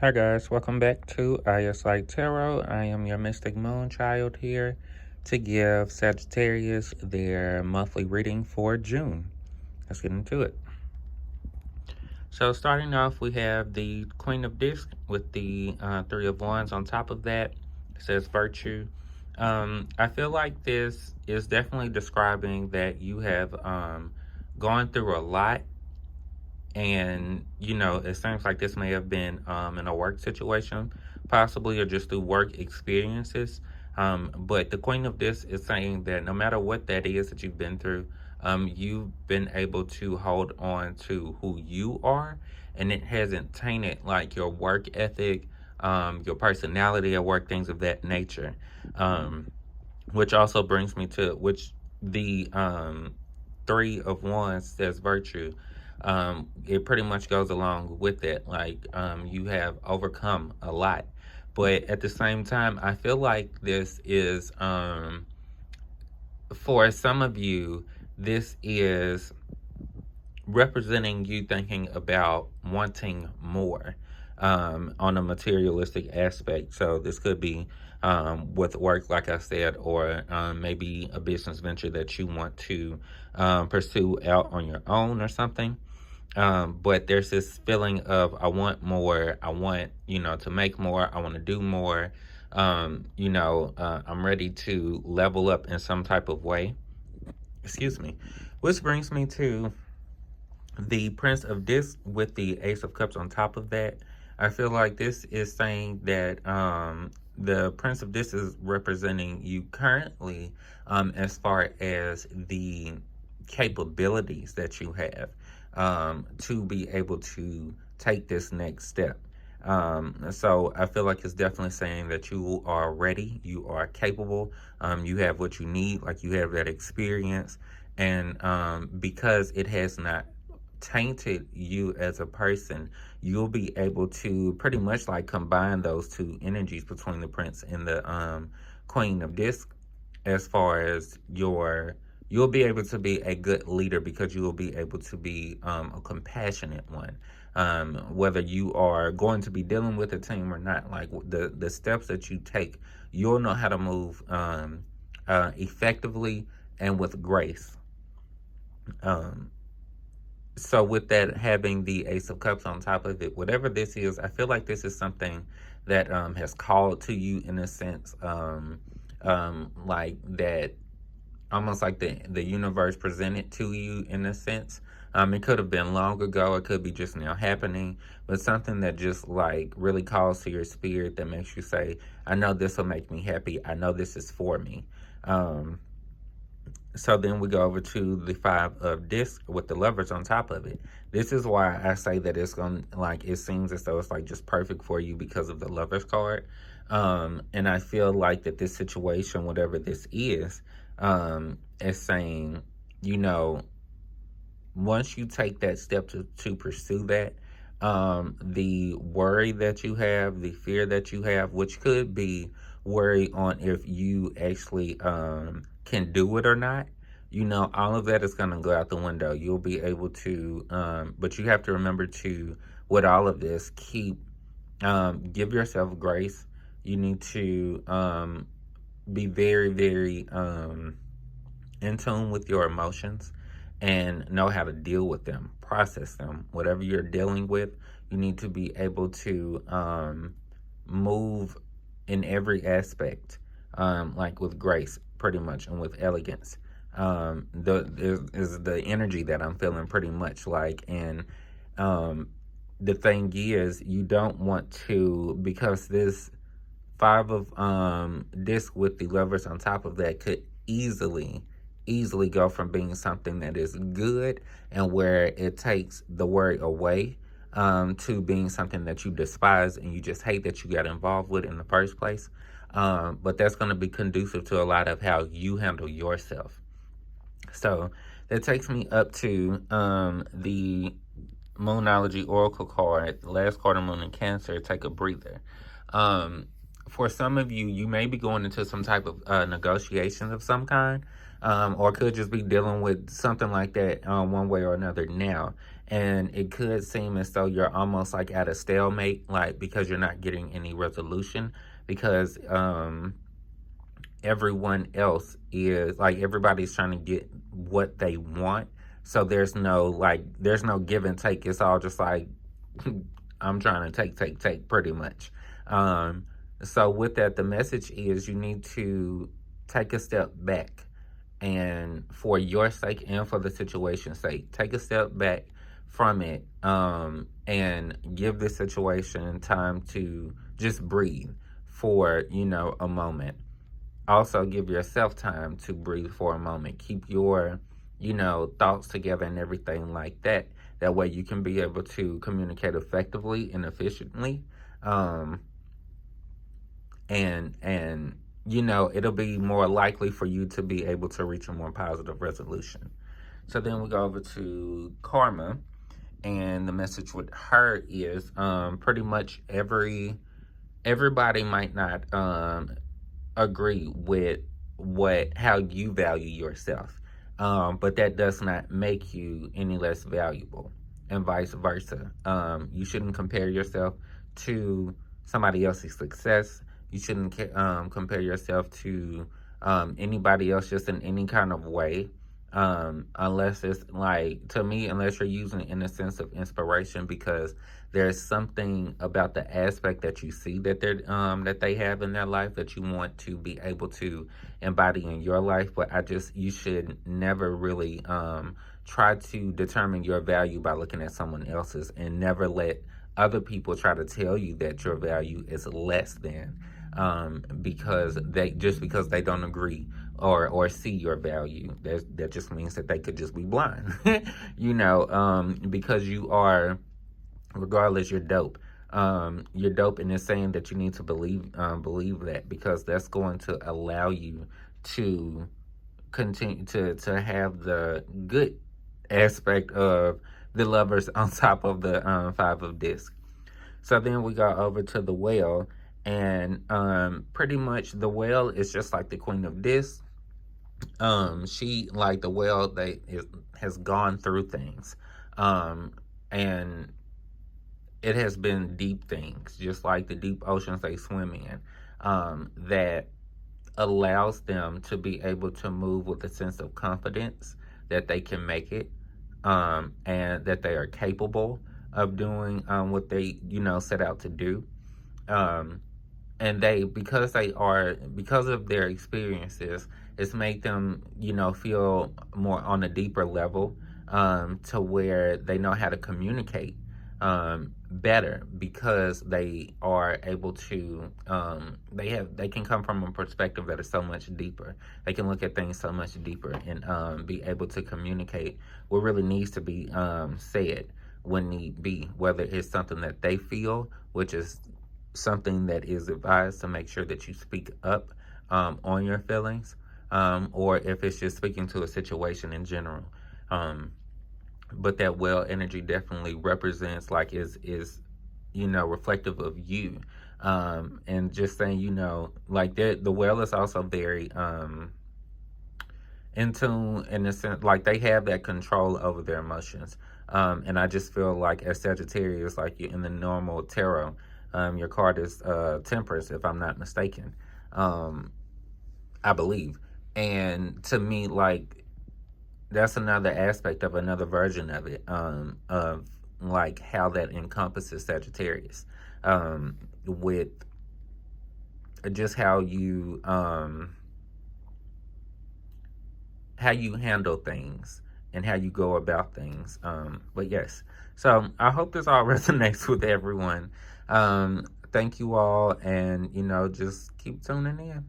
Hi guys, welcome back to ISI Tarot. I am your Mystic Moon Child here to give Sagittarius their monthly reading for June. Let's get into it. So starting off, we have the Queen of Discs with the Three of Wands on top of that. It says Virtue. I feel like this is definitely describing that you have gone through a lot, and it seems like this may have been in a work situation possibly, or just through work experiences. But the Queen of this is saying that no matter what that is that you've been through, you've been able to hold on to who you are, and it hasn't tainted like your work ethic, your personality at work, things of that nature. Which also brings me to which the Three of Wands says Virtue. It pretty much goes along with it. Like, you have overcome a lot. But at the same time, I feel like this is, for some of you, this is representing you thinking about wanting more on a materialistic aspect. So this could be with work, like I said, or maybe a business venture that you want to pursue out on your own or something. But there's this feeling of, I want more. I want, to make more. I want to do more. I'm ready to level up in some type of way. Excuse me. Which brings me to the Prince of Discs with the Ace of Cups on top of that. I feel like this is saying that the Prince of Discs is representing you currently, as far as the capabilities that you have to be able to take this next step. So I feel like it's definitely saying that you are ready, you are capable, you have what you need, like you have that experience, and because it has not tainted you as a person, you'll be able to pretty much like combine those two energies between the Prince and the Queen of Discs, as far as you'll be able to be a good leader, because you will be able to be a compassionate one. Whether you are going to be dealing with a team or not, like the steps that you take, you'll know how to move effectively and with grace. Um, so with that, having the Ace of Cups on top of it, whatever this is, I feel like this is something that has called to you in a sense, like that, almost like the universe presented to you in a sense. It could have been long ago, it could be just now happening, but something that just like really calls to your spirit, that makes you say, I know this will make me happy. I know this is for me. So then we go over to the Five of Discs with the Lovers on top of it. This is why I say that it's going to, like, it seems as though it's like just perfect for you because of the Lovers card. And I feel like that this situation, whatever this is saying, once you take that step to pursue that, the worry that you have, the fear that you have, which could be worry on if you actually can do it or not, all of that is going to go out the window. You'll be able to, but you have to remember to, with all of this, give yourself grace. You need to be very, very in tune with your emotions and know how to deal with them, process them. Whatever you're dealing with, you need to be able to move in every aspect, like with grace, pretty much, and with elegance. Is the energy that I'm feeling pretty much like, and the thing is, you don't want to, because this Five of Disc with the Lovers on top of that could easily go from being something that is good and where it takes the worry away, to being something that you despise and you just hate that you got involved with in the first place. But that's going to be conducive to a lot of how you handle yourself. So that takes me up to the Moonology Oracle card, the last card of Moon in Cancer, Take a Breather. For some of you, you may be going into some type of negotiations of some kind, or could just be dealing with something like that one way or another now. And it could seem as though you're almost like at a stalemate, like because you're not getting any resolution, because everyone else is like, everybody's trying to get what they want. So there's no give and take. It's all just like I'm trying to take pretty much. Um, so with that, the message is you need to take a step back, and for your sake and for the situation's sake, take a step back from it, and give the situation time to just breathe for a moment. Also give yourself time to breathe for a moment. Keep your thoughts together and everything like that. That way you can be able to communicate effectively and efficiently. um and it'll be more likely for you to be able to reach a more positive resolution. So then we go over to karma, and the message with her is pretty much everybody might not agree with how you value yourself, but that does not make you any less valuable, and vice versa. You shouldn't compare yourself to somebody else's success. You shouldn't compare yourself to anybody else just in any kind of way, unless it's like, to me, unless you're using it in a sense of inspiration, because there's something about the aspect that you see that they have in their life that you want to be able to embody in your life. But you should never really try to determine your value by looking at someone else's, and never let other people try to tell you that your value is less than, because they don't agree or see your value. That just means that they could just be blind. Because you are, regardless, you're dope. You're dope, and it's saying that you need to believe that, because that's going to allow you to continue to have the good aspect of the lovers on top of the five of discs. So then we got over to the whale, and pretty much the whale is just like the queen of discs. She, like the whale, has gone through things, and it has been deep things, just like the deep oceans they swim in, that allows them to be able to move with a sense of confidence that they can make it, and that they are capable of doing what they set out to do. Um, and because of their experiences, it's made them feel more on a deeper level, to where they know how to communicate better, because they are able to they can come from a perspective that is so much deeper. They can look at things so much deeper, and be able to communicate what really needs to be said when need be, whether it's something that they feel, which is something that is advised to make sure that you speak up on your feelings, or if it's just speaking to a situation in general. But that well energy definitely represents, like, is reflective of you, and just saying, like, the well is also very in tune, in a sense, like they have that control over their emotions. And I just feel like, as Sagittarius, like, you in the normal tarot, your card is Temperance, if I'm not mistaken. I believe. And to me, like, that's another aspect of another version of it, of like how that encompasses Sagittarius, with just how you handle things and how you go about things. But yes, so I hope this all resonates with everyone. Thank you all, and just keep tuning in.